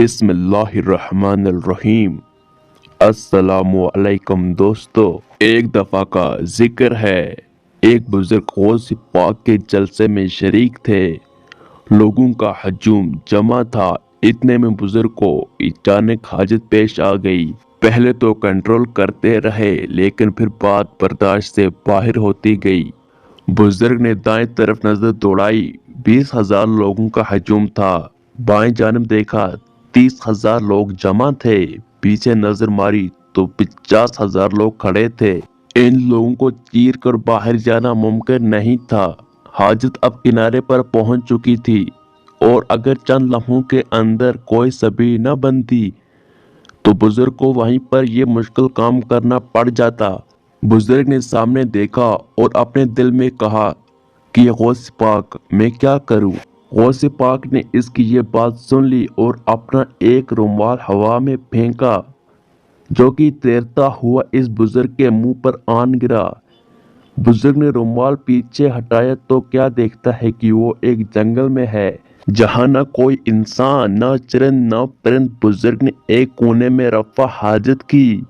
बिस्मिल्लाहिर्रहमानिर्रहीम। अस्सलामुअलैकुम दोस्तों, एक दफ़ा का जिक्र है। एक बुजुर्ग गौस पाक के जलसे में शरीक थे। लोगों का हजूम जमा था। इतने में बुजुर्ग को अचानक हाजत पेश आ गई। पहले तो कंट्रोल करते रहे, लेकिन फिर बात बर्दाश्त से बाहर होती गई। बुजुर्ग ने दाएं तरफ नजर दौड़ाई। 20,000 लोगों का हजूम था। बाएं जानिब देखा, 30,000 लोग जमा थे। पीछे नजर मारी तो 50,000 लोग खड़े थे। इन लोगों को चीर कर बाहर जाना मुमकिन नहीं था। हाजत अब किनारे पर पहुंच चुकी थी, और अगर चंद लम्हों के अंदर कोई सभी न बनती तो बुजुर्ग को वहीं पर यह मुश्किल काम करना पड़ जाता। बुजुर्ग ने सामने देखा और अपने दिल में कहा कि गौस पाक, मैं क्या करूं। गौस पाक ने इसकी ये बात सुन ली और अपना एक रुमाल हवा में फेंका, जो कि तैरता हुआ इस बुजुर्ग के मुंह पर आन गिरा। बुजुर्ग ने रुमाल पीछे हटाया तो क्या देखता है कि वो एक जंगल में है, जहां न कोई इंसान, न चिरंद, न परिंद। बुजुर्ग ने एक कोने में रफा हाजत की,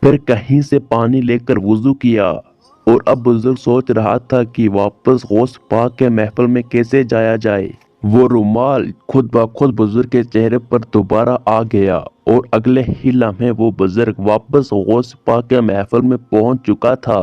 फिर कहीं से पानी लेकर वुजू किया, और अब बुजुर्ग सोच रहा था कि वापस गौस पाक के महफिल में कैसे जाया जाए। वो रुमाल खुद ब खुद बुजुर्ग के चेहरे पर दोबारा आ गया, और अगले ही लम्हे वो बुजुर्ग वापस गौस पाक के महफिल में पहुंच चुका था।